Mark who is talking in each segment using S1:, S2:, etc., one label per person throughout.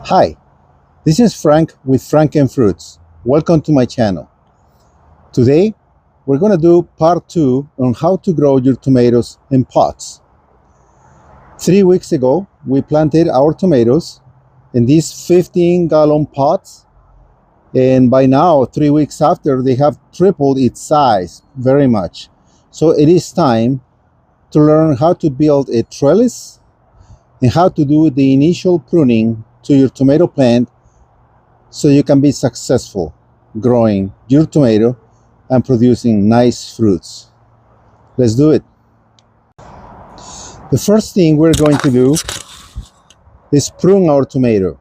S1: Hi, this is Frank with Franken Fruits. Welcome to my channel. Today, we're going to do part 2 on how to grow your tomatoes in pots. 3 weeks ago, we planted our tomatoes in these 15-gallon pots, and by now, 3 weeks after, they have tripled its size very much. So it is time to learn how to build a trellis and how to do the initial pruning to your tomato plant so you can be successful growing your tomato and producing nice fruits. Let's do it. The first thing we're going to do is prune our tomato.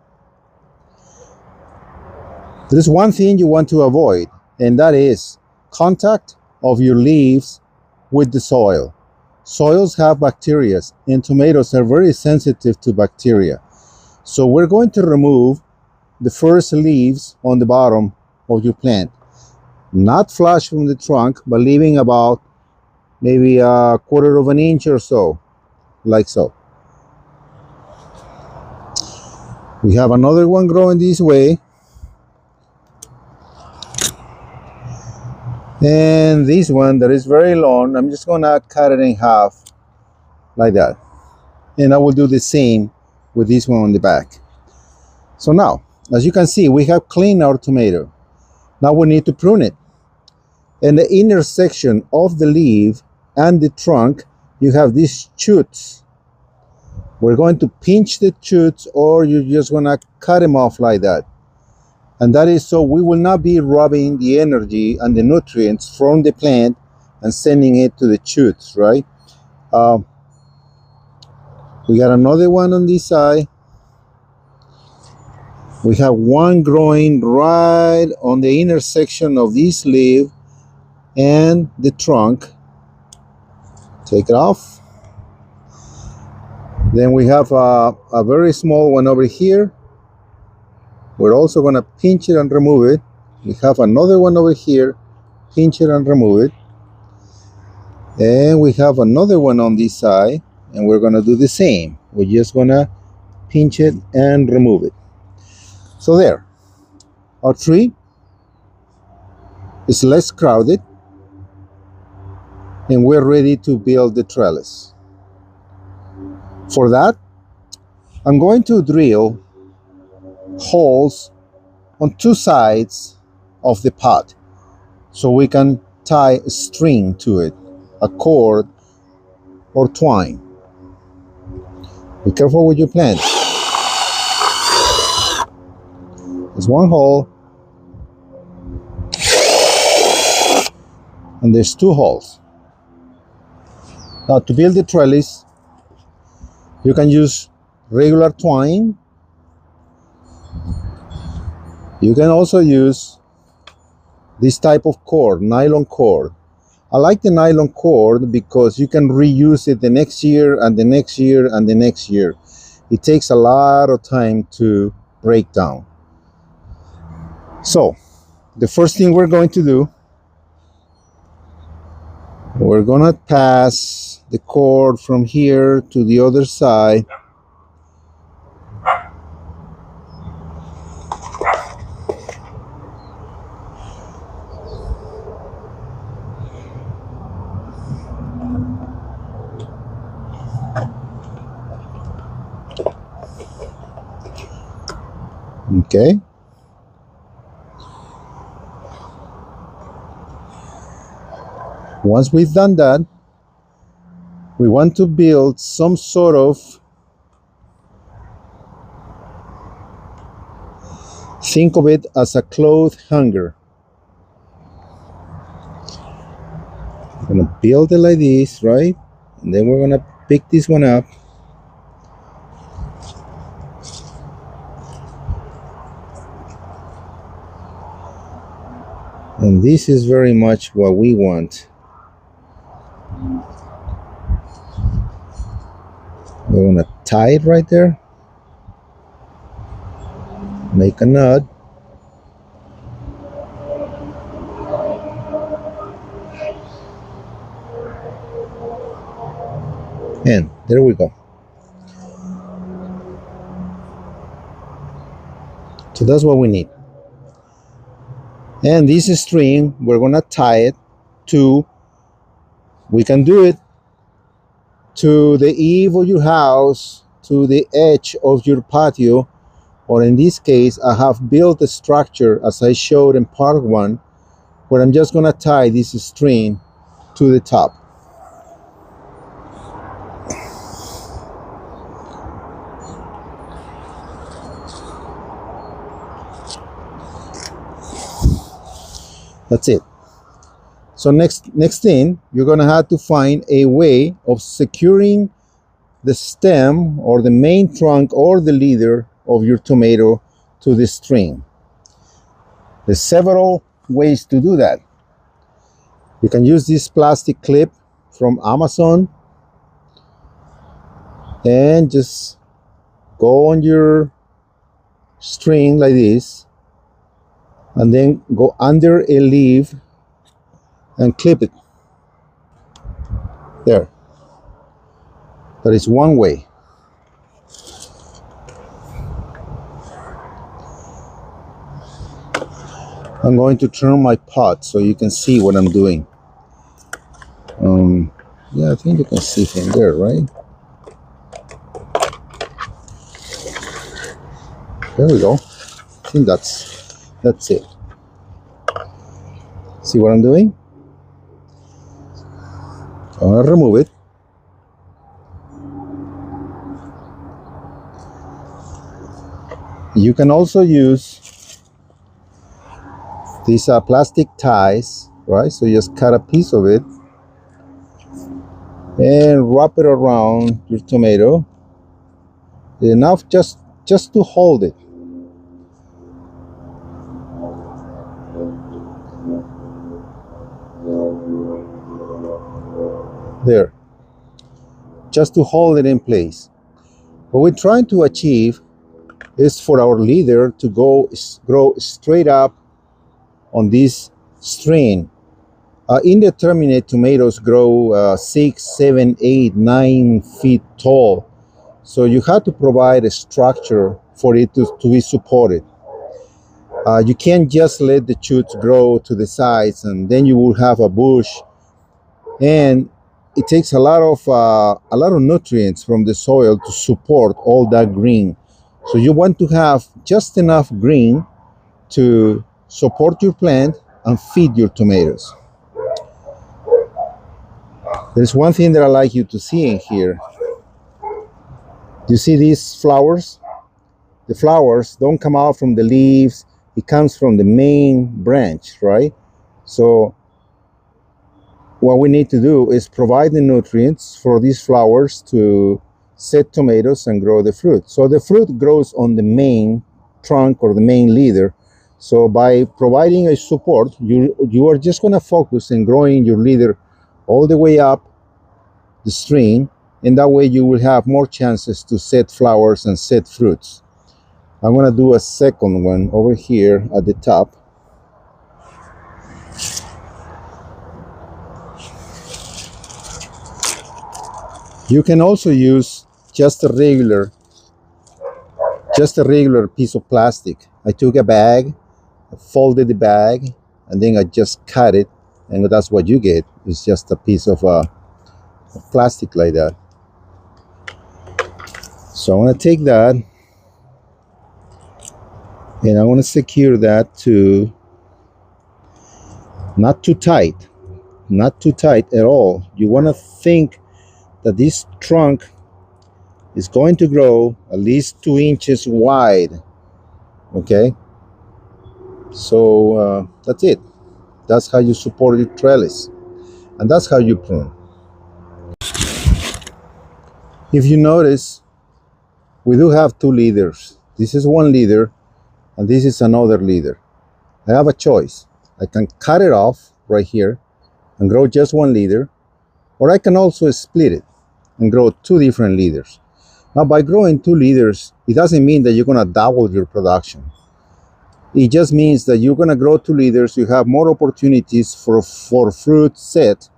S1: There is one thing you want to avoid, and that is contact of your leaves with the soil. Soils have bacteria, and tomatoes are very sensitive to bacteria. So we're going to remove the first leaves on the bottom of your plant. Not flush from the trunk, but leaving about maybe a quarter of an inch or so, like so. We have another one growing this way. And this one that is very long, I'm just gonna cut it in half, like that. And I will do the same with this one on the back. So now, as you can see, we have cleaned our tomato. Now we need to prune it. In the inner section of the leaf and the trunk, you have these shoots. We're going to pinch the shoots, or you're just gonna cut them off like that. And that is so we will not be robbing the energy and the nutrients from the plant and sending it to the shoots, right? We got another one on this side. We have one growing right on the intersection of this leaf and the trunk. Take it off. Then we have a very small one over here. We're also going to pinch it and remove it. We have another one over here. Pinch it and remove it. And we have another one on this side. And we're going to do the same. We're just going to pinch it and remove it. So there. Our tree is less crowded. And we're ready to build the trellis. For that, I'm going to drill holes on two sides of the pot so we can tie a string to it, a cord or twine. Be careful with your plant. There's one hole and there's two holes. Now to build the trellis, you can use regular twine. You can also use this type of cord, nylon cord. I like the nylon cord because you can reuse it the next year and the next year and the next year. It takes a lot of time to break down. So, the first thing we're going to do, we're gonna pass the cord from here to the other side. Okay. Once we've done that, we want to build some sort of, think of it as a cloth hanger. We're gonna build it like this, right? And then we're gonna pick this one up. And this is very much what we want. We're gonna tie it right there. Make a knot. And there we go. So that's what we need. And this string, we're gonna tie it to, we can do it to the eave of your house, to the edge of your patio, or in this case, I have built a structure as I showed in part one, where I'm just gonna tie this string to the top. That's it. So next thing, you're gonna have to find a way of securing the stem or the main trunk or the leader of your tomato to the string. There's several ways to do that. You can use this plastic clip from Amazon and just go on your string like this and then go under a leaf and clip it. There. That is one way. I'm going to turn my pot so you can see what I'm doing. Yeah, I think you can see from there, right? There we go. I think that's it. See what I'm doing? I'm gonna remove it. You can also use these plastic ties, right? So you just cut a piece of it and wrap it around your tomato. Enough just to hold it. There. Just to hold it in place. What we're trying to achieve is for our leader to grow straight up on this string. Indeterminate tomatoes grow 6, 7, 8, 9 feet tall. So you have to provide a structure for it to be supported. You can't just let the shoots grow to the sides and then you will have a bush. And it takes a lot of nutrients from the soil to support all that green. So you want to have just enough green to support your plant and feed your tomatoes. There's one thing that I like you to see in here. Do you see these flowers? The flowers don't come out from the leaves. It comes from the main branch, right? So what we need to do is provide the nutrients for these flowers to set tomatoes and grow the fruit. So the fruit grows on the main trunk or the main leader. So by providing a support, you are just going to focus on growing your leader all the way up the string, and that way you will have more chances to set flowers and set fruits. I'm going to do a second one over here at the top. You can also use just a regular piece of plastic. I took a bag, I folded the bag, and then I just cut it, and that's what you get. It's just a piece of plastic like that. So I'm going to take that and I want to secure that to not too tight at all. You want to think that this trunk is going to grow at least 2 inches wide. Okay, so that's it. That's how you support your trellis, and that's how you prune. If you notice, we do have 2 leaders. This is one leader and this is another leader. I have a choice. I can cut it off right here and grow just one leader, or I can also split it and grow 2 different leaders. Now, by growing 2 leaders, it doesn't mean that you're going to double your production. It just means that you're going to grow 2 leaders, you have more opportunities for fruit set,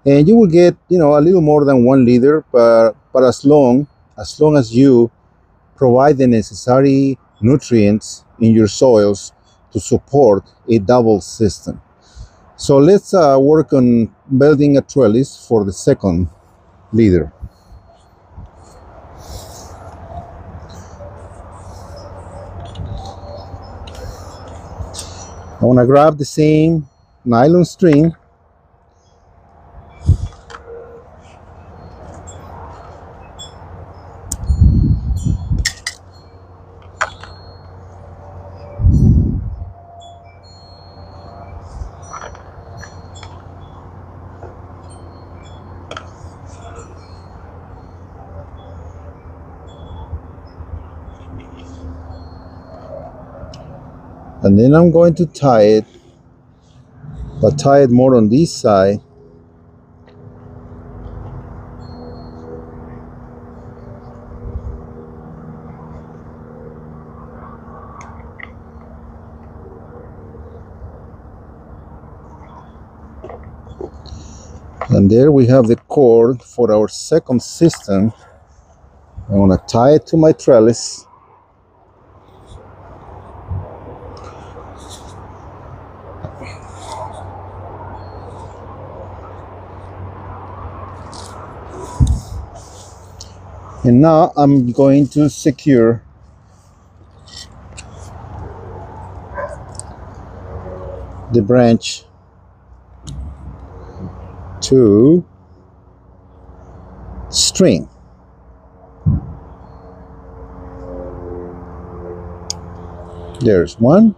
S1: and you will get, a little more than 1 leader, but as long as you provide the necessary nutrients in your soils to support a double system. So let's work on building a trellis for the second leader. I want to grab the same nylon string and then I'm going to tie it, but tie it more on this side. And there we have the cord for our second system. I want to tie it to my trellis. And now I'm going to secure the branch to string. There's one.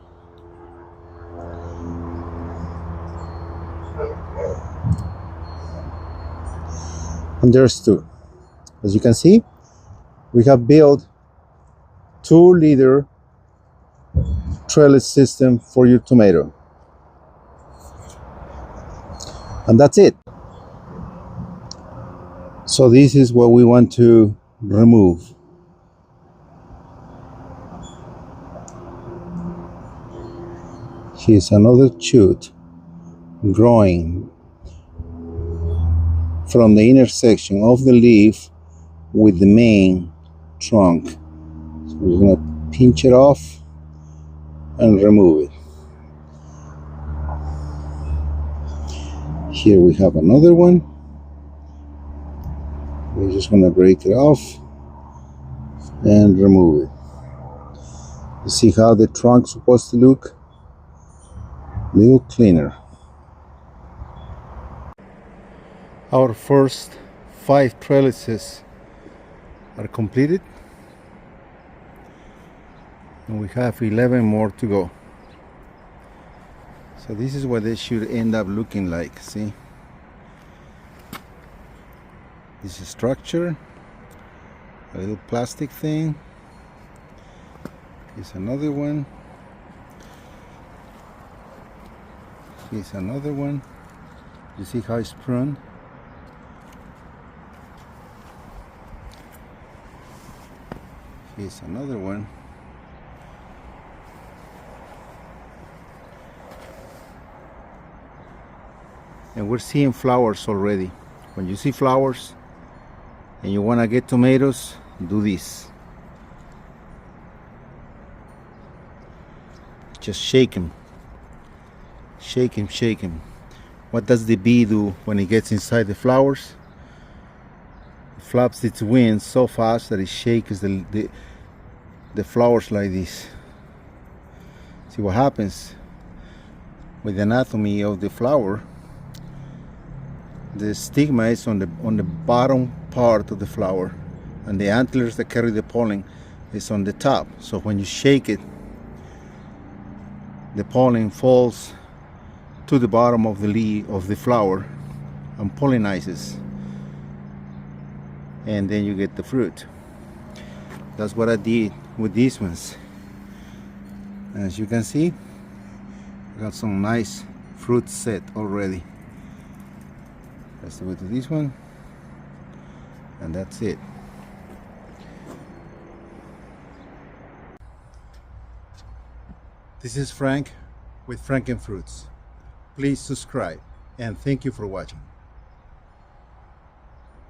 S1: And there's two. As you can see, we have built 2-leader trellis system for your tomato. And that's it. So this is what we want to remove. Here's another shoot growing from the intersection of the leaf with the main trunk. So we're going to pinch it off and remove it. Here we have another one. We're just going to break it off and remove it. You see how the trunk's supposed to look? A little cleaner. Our first 5 trellises are completed, and we have 11 more to go. So this is what they should end up looking like. See, this is structure, a little plastic thing. Here's another one. Here's another one. You see how it's pruned? Here's another one. And we're seeing flowers already. When you see flowers and you want to get tomatoes, do this. Just shake them. Shake him, shake him. What does the bee do when it gets inside the flowers? It flaps its wings so fast that it shakes the flowers like this. See what happens with the anatomy of the flower. The stigma is on the bottom part of the flower, and the antlers that carry the pollen is on the top. So when you shake it, the pollen falls to the bottom of the leaf of the flower and pollinizes, and then you get the fruit. That's what I did with these ones. As you can see, I got some nice fruit set already. Let's do it to this one, and that's it. This is Frank with Frankenfruits. Please subscribe, and thank you for watching.